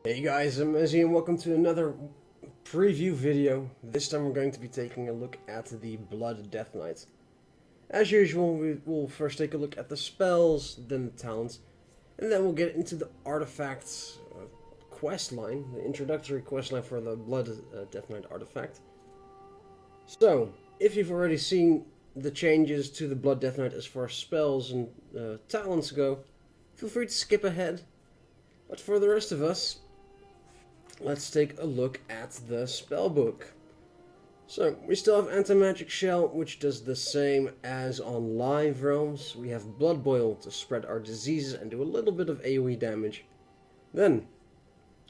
Hey guys, I'm Izzy and welcome to another preview video. This time we're going to be taking a look at the Blood Deathknight. As usual, we will first take a look at the spells, then the talents, and then we'll get into the artifacts quest line, the introductory quest line for the Blood Deathknight artifact. So, if you've already seen the changes to the Blood Deathknight as far as spells and talents go, feel free to skip ahead. But for the rest of us, let's take a look at the spellbook. So, we still have Anti-Magic Shell, which does the same as on live realms. We have Blood Boil to spread our diseases and do a little bit of AoE damage. Then,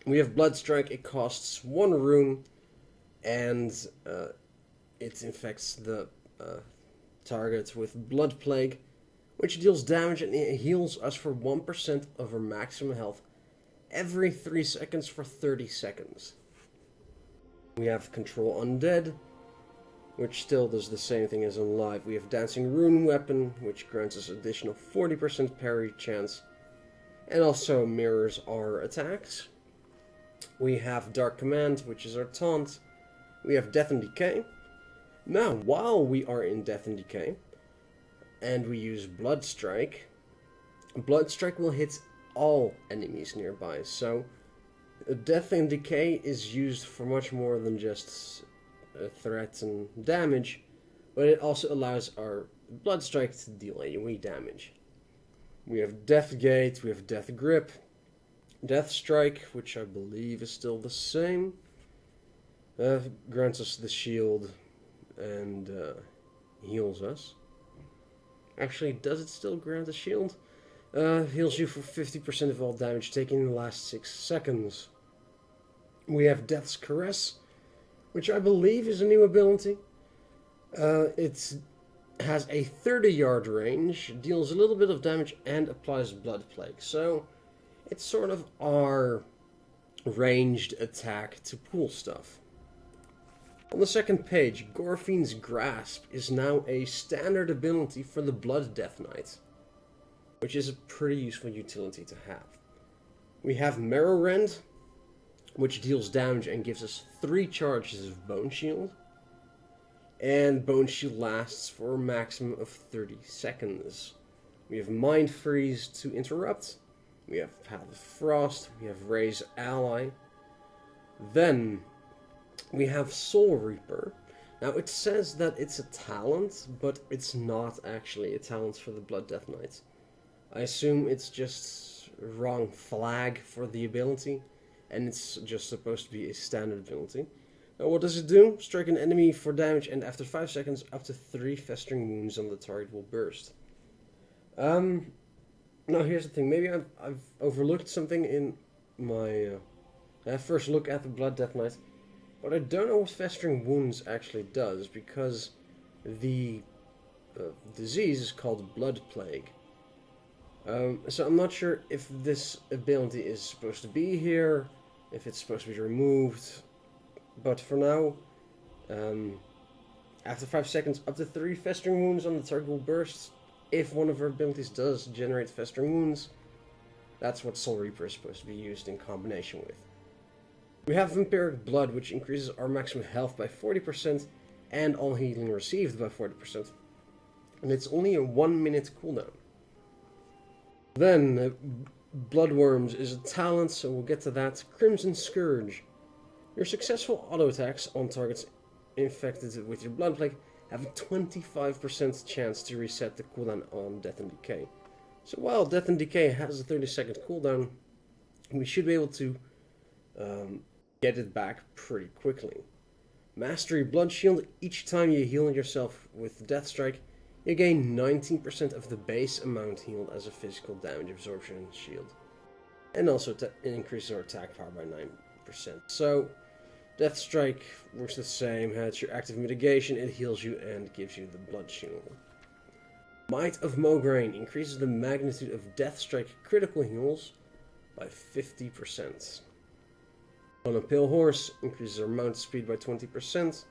we have Blood Strike. It costs 1 rune, and it infects the target with Blood Plague, which deals damage and it heals us for 1% of our maximum health every 3 seconds for 30 seconds. We have Control Undead, which still does the same thing as on live. We have Dancing Rune Weapon, which grants us additional 40% parry chance, and also mirrors our attacks. We have Dark Command, which is our taunt. We have Death and Decay. Now, while we are in Death and Decay, and we use Blood Strike will hit all enemies nearby. So, Death and Decay is used for much more than just threat and damage, but it also allows our Blood Strike to deal AoE damage. We have Death Gate, we have Death Grip, Death Strike, which I believe is still the same, grants us the shield and heals us. Actually, does it still grant a shield? Heals you for 50% of all damage taken in the last 6 seconds. We have Death's Caress, which I believe is a new ability. It has a 30-yard range, deals a little bit of damage, and applies Blood Plague. So, it's sort of our ranged attack to pull stuff. On the second page, Gorfine's Grasp is now a standard ability for the Blood Deathknight, which is a pretty useful utility to have. We have Marrow Rend, which deals damage and gives us 3 charges of Bone Shield. And Bone Shield lasts for a maximum of 30 seconds. We have Mind Freeze to interrupt. We have Path of Frost. We have Raise Ally. Then we have Soul Reaper. Now it says that it's a talent, but it's not actually a talent for the Blood Deathknight. I assume it's just wrong flag for the ability, and it's just supposed to be a standard ability. Now what does it do? Strike an enemy for damage, and after 5 seconds, up to 3 festering wounds on the target will burst. Now here's the thing, maybe I've overlooked something in my first look at the Blood Deathknight, but I don't know what festering wounds actually does, because the disease is called Blood Plague. So I'm not sure if this ability is supposed to be here, if it's supposed to be removed, but for now, after 5 seconds, up to 3 festering wounds on the target will burst. If one of our abilities does generate festering wounds, that's what Soul Reaper is supposed to be used in combination with. We have Vampiric Blood, which increases our maximum health by 40% and all healing received by 40%, and it's only a 1-minute cooldown. Then, Bloodworms is a talent, so we'll get to that. Crimson Scourge. Your successful auto attacks on targets infected with your Blood Plague have a 25% chance to reset the cooldown on Death and Decay. So while Death and Decay has a 30-second cooldown, we should be able to get it back pretty quickly. Mastery Blood Shield. Each time you heal yourself with Death Strike, you gain 19% of the base amount healed as a physical damage absorption shield. And also it increases our attack power by 9%. So, Death Strike works the same, has your active mitigation, it heals you and gives you the blood shield. Might of Mograine increases the magnitude of Death Strike critical heals by 50%. On a Pale Horse increases our mount speed by 20%.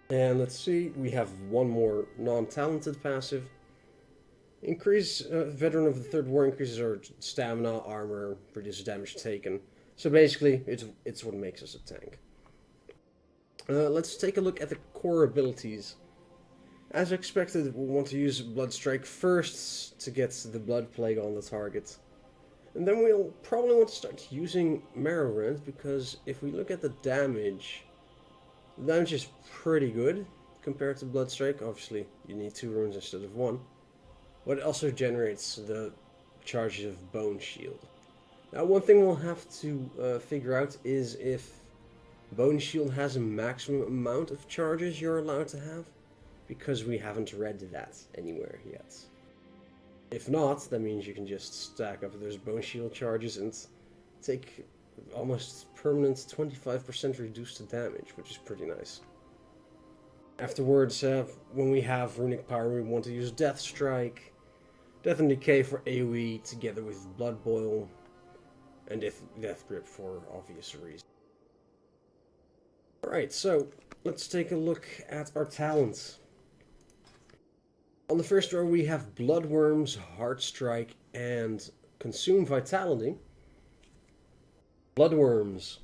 And let's see, we have one more non-talented passive. Veteran of the Third War increases our stamina, armor, reduces damage taken. So basically, it's what makes us a tank. Let's take a look at the core abilities. As expected, we'll want to use Blood Strike first to get the Blood Plague on the target. And then we'll probably want to start using Marrow Rend, because if we look at the damage is pretty good compared to Blood Strike. Obviously, you need 2 runes instead of 1. But it also generates the charges of Bone Shield. Now, one thing we'll have to figure out is if Bone Shield has a maximum amount of charges you're allowed to have, because we haven't read that anywhere yet. If not, that means you can just stack up those Bone Shield charges and take almost permanent 25% reduced damage, which is pretty nice. Afterwards, when we have Runic Power, we want to use Death Strike, Death and Decay for AoE, together with Blood Boil, and Death Grip for obvious reasons. Alright, so let's take a look at our talents. On the first row we have Bloodworms, Heart Strike, and Consume Vitality. Bloodworms.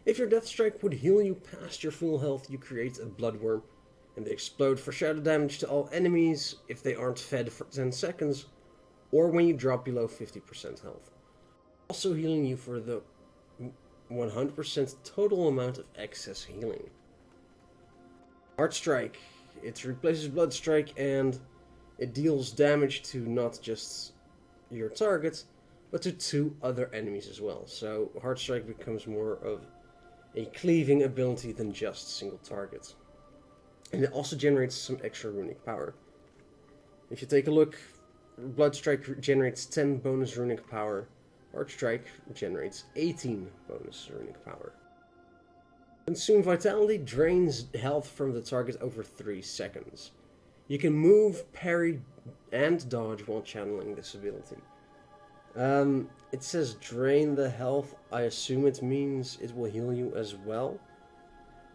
If your Death Strike would heal you past your full health, you create a Bloodworm, and they explode for shadow damage to all enemies if they aren't fed for 10 seconds, or when you drop below 50% health. Also healing you for the 100% total amount of excess healing. Heart Strike. It replaces Blood Strike, and it deals damage to not just your target, but to 2 other enemies as well. So Heart Strike becomes more of a cleaving ability than just single targets. And it also generates some extra runic power. If you take a look, Blood Strike generates 10 bonus runic power. Heart Strike generates 18 bonus runic power. Consume Vitality drains health from the target over 3 seconds. You can move, parry, and dodge while channeling this ability. It says drain the health. I assume it means it will heal you as well,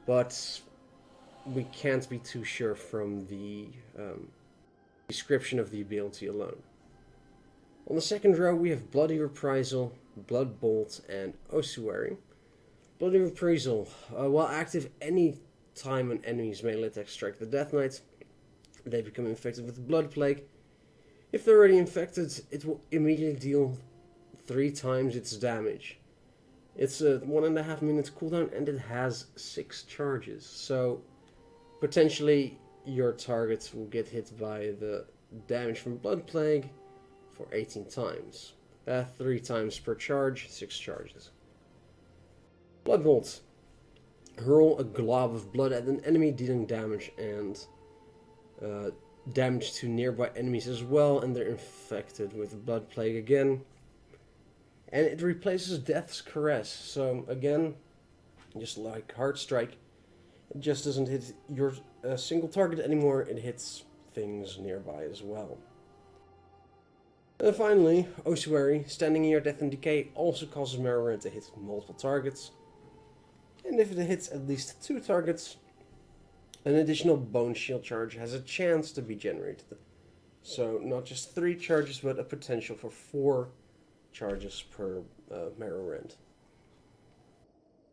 but we can't be too sure from the description of the ability alone. On the second row we have Bloody Reprisal, Blood Bolt, and Ossuary. Bloody Reprisal. While active any time an enemy's melee attack strike the Deathknight, they become infected with the Blood Plague. If they're already infected, it will immediately deal 3 times its damage. It's a 1.5 minute cooldown, and it has 6 charges. So potentially your target will get hit by the damage from Blood Plague for 18 times. 3 times per charge, 6 charges. Blood Bolt. Hurl a glob of blood at an enemy, dealing damage and damage to nearby enemies as well, and they're infected with the Blood Plague again. And it replaces Death's Caress. So again, just like Heart Strike, it just doesn't hit your single target anymore, it hits things nearby as well. And finally, Ossuary, standing in your Death and Decay, also causes Marrow Rend to hit multiple targets. And if it hits at least 2 targets, an additional Bone Shield charge has a chance to be generated. So not just 3 charges, but a potential for 4 charges per Marrow Rend.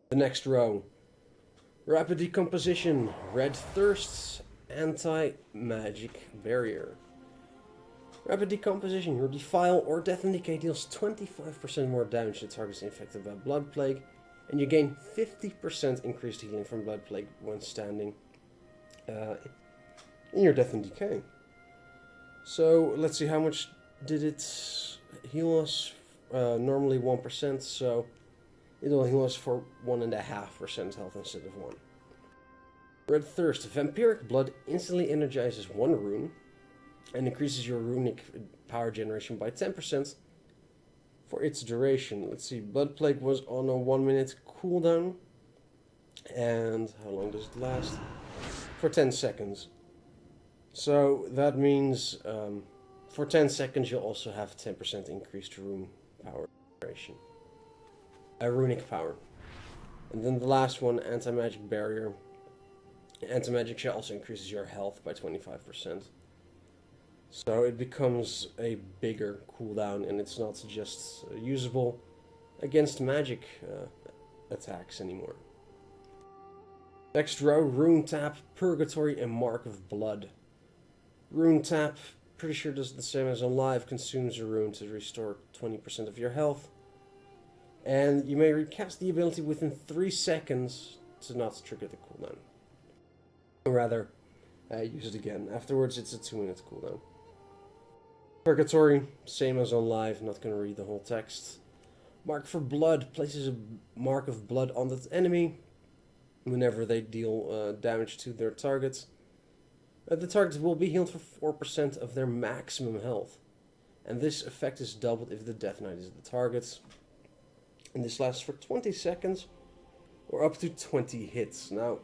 The next row. Rapid Decomposition, Red Thirst, Anti-Magic Barrier. Rapid Decomposition, your Defile or Death and Decay deals 25% more damage to targets infected by Blood Plague, and you gain 50% increased healing from Blood Plague when standing in your Death and Decay. So let's see, how much did it heal us? Normally 1%, so it'll heal us for 1.5% health instead of 1. Red Thirst. Vampiric Blood instantly energizes 1 rune and increases your runic power generation by 10% for its duration. Let's see, Blood Plague was on a 1 minute cooldown. And how long does it last? For 10 seconds. So that means for 10 seconds you'll also have 10% increased rune power generation. Runic power. And then the last one, Anti-Magic Barrier. Anti-Magic also increases your health by 25%. So it becomes a bigger cooldown, and it's not just usable against magic attacks anymore. Next row, Rune Tap, Purgatory, and Mark of Blood. Rune Tap, pretty sure does the same as on live, consumes a rune to restore 20% of your health. And you may recast the ability within 3 seconds to not trigger the cooldown. Or rather, use it again. Afterwards, it's a 2-minute cooldown. Purgatory, same as on live, not going to read the whole text. Mark for Blood, places a mark of blood on the enemy whenever they deal damage to their targets. The target will be healed for 4% of their maximum health. And this effect is doubled if the Deathknight is the target. And this lasts for 20 seconds or up to 20 hits. Now,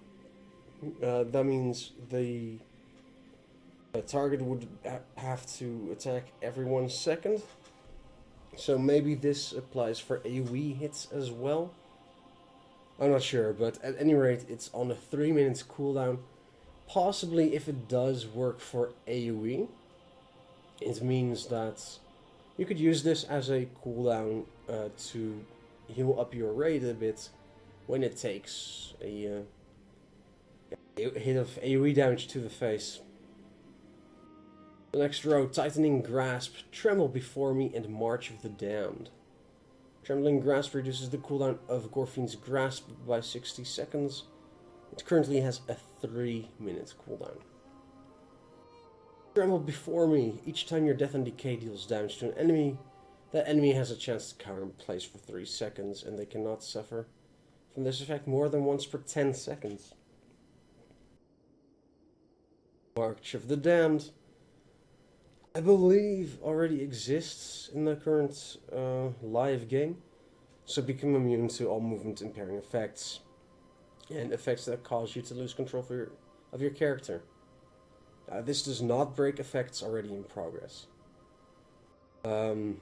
that means the target would have to attack every 1 second. So maybe this applies for AoE hits as well. I'm not sure, but at any rate, it's on a 3 minutes cooldown. Possibly if it does work for AoE, it means that you could use this as a cooldown to heal up your raid a bit when it takes a hit of AoE damage to the face. The next row, Tightening Grasp, Tremble Before Me, and March of the Damned. Trembling Grasp reduces the cooldown of Gorfine's Grasp by 60 seconds. It currently has a 3-minute cooldown. Tremble Before Me. Each time your Death and Decay deals damage to an enemy, that enemy has a chance to cower in place for 3 seconds, and they cannot suffer from this effect more than once per 10 seconds. March of the Damned, I believe, already exists in the current live game, so become immune to all movement impairing effects and effects that cause you to lose control of your character. This does not break effects already in progress. So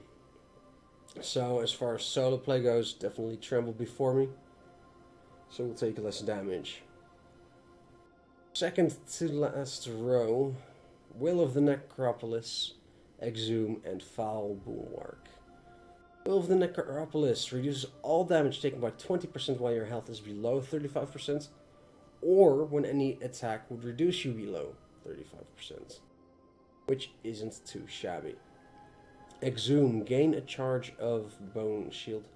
as far as solo play goes, definitely Tremble Before Me, so we'll take less damage. Second to last row, Will of the Necropolis, Exhume, and Foul Bulwark. Will of the Necropolis reduces all damage taken by 20% while your health is below 35%, or when any attack would reduce you below 35%, which isn't too shabby. Exhume, gain a charge of Bone Shield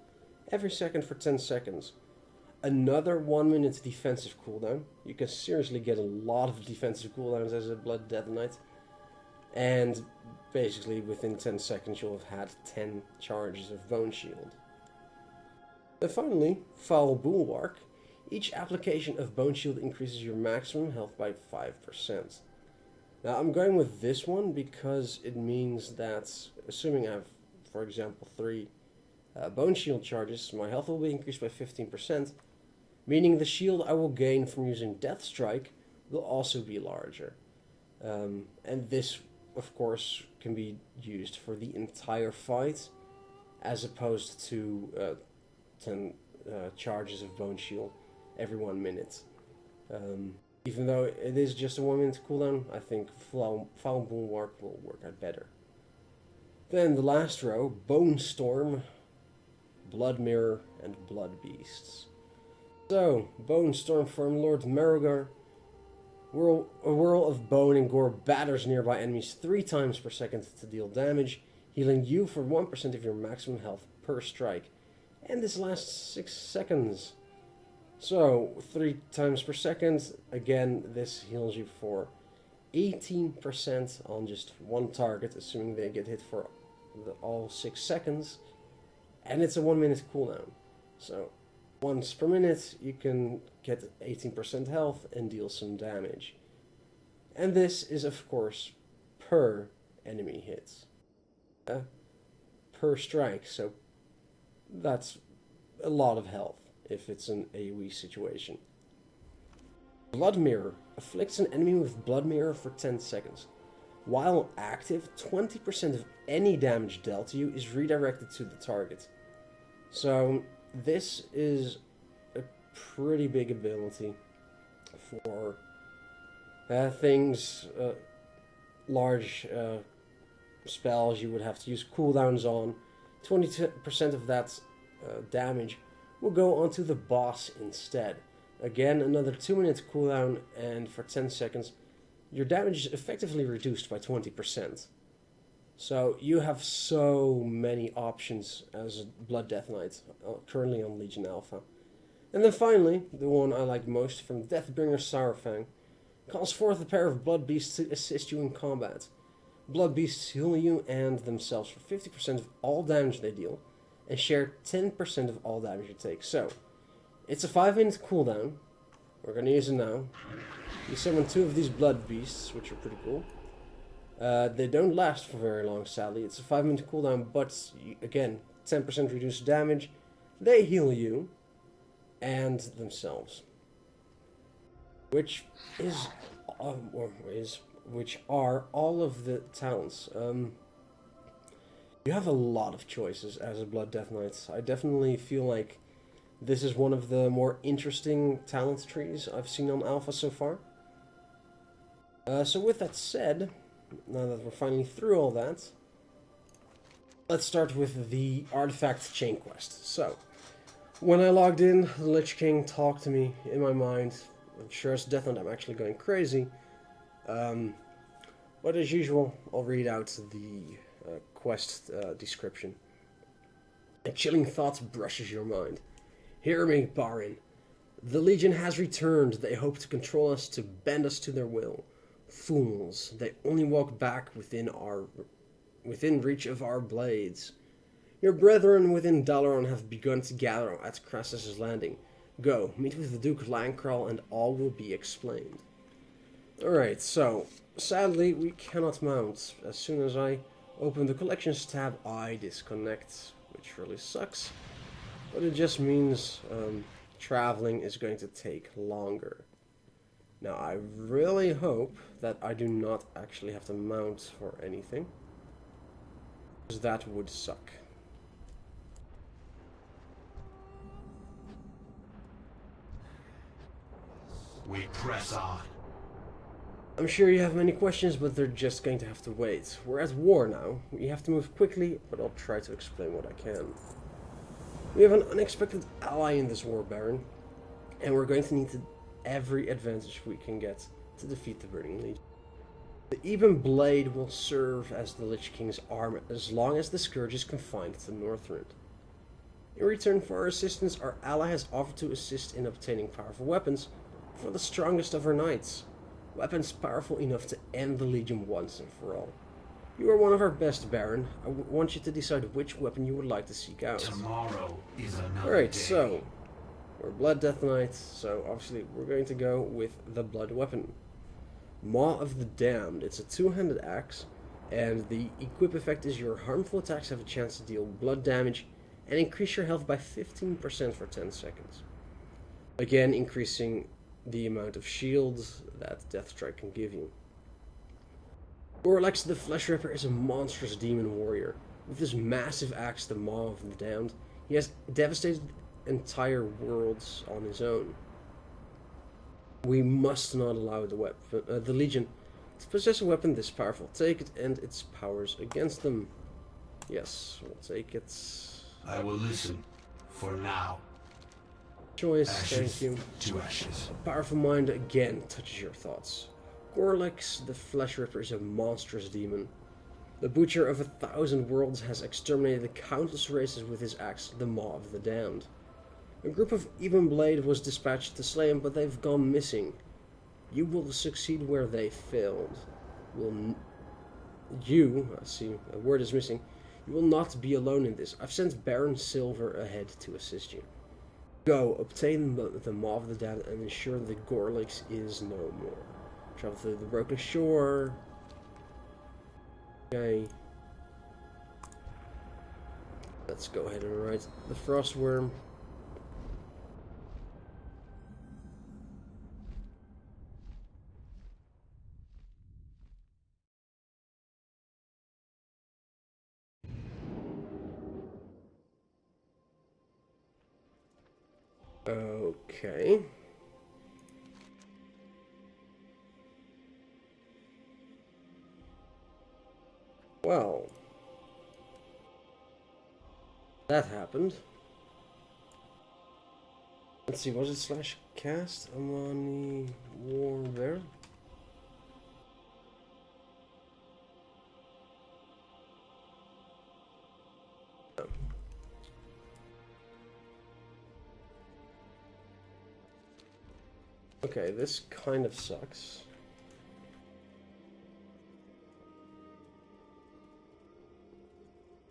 every second for 10 seconds. Another 1-minute defensive cooldown. You can seriously get a lot of defensive cooldowns as a Blood Deathknight. And basically within 10 seconds you'll have had 10 charges of Bone Shield. And finally, Foul Bulwark. Each application of Bone Shield increases your maximum health by 5%. Now I'm going with this one because it means that, assuming I have, for example, 3 Bone Shield charges, my health will be increased by 15%, meaning the shield I will gain from using Death Strike will also be larger. And this, of course, can be used for the entire fight, as opposed to 10 charges of Bone Shield every 1 minute. Even though it is just a 1-minute cooldown, I think Foul Bulwark will work out better. Then the last row, Bone Storm, Blood Mirror, and Blood Beasts. So, Bone Storm from Lord Merogar. A whirl of bone and gore batters nearby enemies 3 times per second to deal damage, healing you for 1% of your maximum health per strike. And this lasts 6 seconds. So, 3 times per second, again, this heals you for 18% on just one target, assuming they get hit for all 6 seconds. And it's a 1-minute cooldown. So, once per minute, you can get 18% health and deal some damage. And this is, of course, per enemy hits. Per strike, so that's a lot of health if it's an AoE situation. Blood Mirror afflicts an enemy with Blood Mirror for 10 seconds. While active, 20% of any damage dealt to you is redirected to the target. So this is a pretty big ability for things large spells you would have to use cooldowns on, 20% of that damage will go onto the boss instead. Again, another 2-minute cooldown, and for 10 seconds, your damage is effectively reduced by 20%. So you have so many options as a Blood Death Knight, currently on Legion Alpha. And then finally, the one I like most from Deathbringer Saurfang, calls forth a pair of Blood Beasts to assist you in combat. Blood Beasts heal you and themselves for 50% of all damage they deal, and share 10% of all damage you take. So, it's a 5-minute cooldown. We're going to use it now. You summon 2 of these Blood Beasts, which are pretty cool. They don't last for very long, sadly. It's a 5-minute cooldown, but again, 10% reduced damage. They heal you and themselves, which are all of the talents. You have a lot of choices as a Blood Death Knight. I definitely feel like this is one of the more interesting talent trees I've seen on Alpha so far. So with that said, now that we're finally through all that, let's start with the Artifact Chain Quest. So, when I logged in, the Lich King talked to me in my mind. I'm sure as Death Knight I'm actually going crazy. But as usual, I'll read out the quest description. A chilling thought brushes your mind. Hear me, Barin. The Legion has returned. They hope to control us, to bend us to their will. Fools, they only walk back within reach of our blades. Your brethren within Dalaran have begun to gather at Crassus's Landing. Go, meet with the Duke Lancral, and all will be explained. Alright, so, sadly, we cannot mount. As soon as I open the Collections tab, I disconnect, which really sucks. But it just means traveling is going to take longer. Now, I really hope that I do not actually have to mount for anything, because that would suck. We press on. I'm sure you have many questions, but they're just going to have to wait. We're at war now. We have to move quickly, but I'll try to explain what I can. We have an unexpected ally in this war, Baron, and we're going to need every advantage we can get to defeat the Burning Legion. The Ebon Blade will serve as the Lich King's arm as long as the Scourge is confined to Northrend. In return for our assistance, our ally has offered to assist in obtaining powerful weapons for the strongest of her knights. Weapons powerful enough to end the Legion once and for all. You are one of our best, Baron. I want you to decide which weapon you would like to seek out. Tomorrow is another Alright, day. so we're Blood Death Knights, so obviously we're going to go with the Blood weapon. Maw of the Damned. It's a 2-handed axe, and the equip effect is your harmful attacks have a chance to deal blood damage and increase your health by 15% for 10 seconds. Again, increasing the amount of shields that Deathstrike can give you. Gorlax the Flesh Ripper is a monstrous demon warrior. With his massive axe, the Maw of the Damned, he has devastated entire worlds on his own. We must not allow the Legion to possess a weapon this powerful. Take it and its powers against them. Yes, we'll take it. I will listen for now. Choice, Ashes thank you. to ashes. A powerful mind again touches your thoughts. Gorlax the Flesh Ripper is a monstrous demon. The Butcher of 1,000 Worlds has exterminated countless races with his axe, the Maw of the Damned. A group of Ebon Blade was dispatched to slay him, but they've gone missing. You will succeed where they failed. I see, a word is missing. You will not be alone in this. I've sent Baron Silver ahead to assist you. Go, obtain the Maw of the Damned and ensure that Gorlax is no more. Travel through the broken shore. Okay. Let's go ahead and write the Frostworm. Okay. Well, that happened. Let's see, was it slash cast Amani Warbear? Okay, this kind of sucks.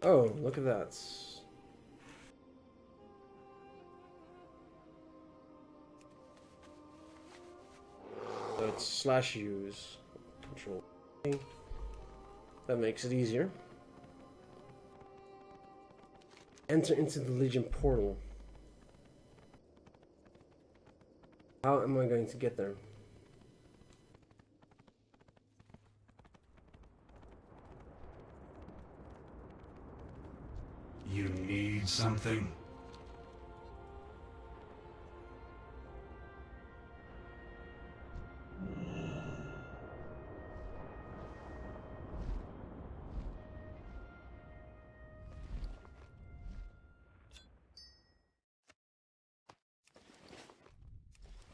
Oh, look at that. So it's slash use. Control. That makes it easier. Enter into the Legion portal. How am I going to get there? You need something?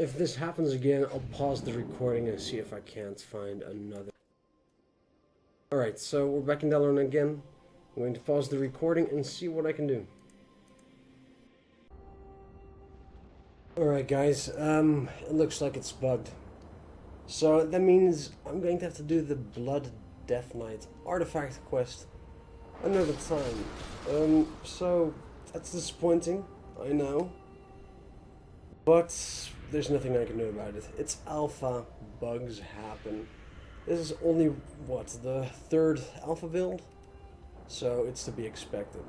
If this happens again, I'll pause the recording and see if I can't find another. Alright, so we're back in Dalaran again. I'm going to pause the recording and see what I can do. Alright guys, it looks like it's bugged. So that means I'm going to have to do the Blood Deathknight artifact quest another time. So that's disappointing, I know. But there's nothing I can do about it. It's alpha, bugs happen. This is only, what, the third alpha build? So it's to be expected.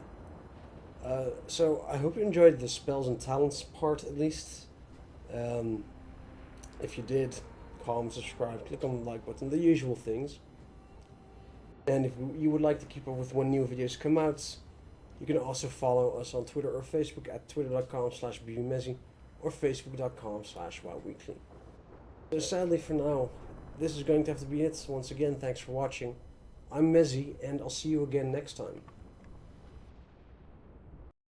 So I hope you enjoyed the spells and talents part at least. If you did, comment, subscribe, click on the like button, the usual things. And if you would like to keep up with when new videos come out, you can also follow us on Twitter or Facebook at twitter.com/bbmezzy or facebook.com/wildweekly. So sadly for now, this is going to have to be it. Once again, thanks for watching. I'm Mezzy, and I'll see you again next time.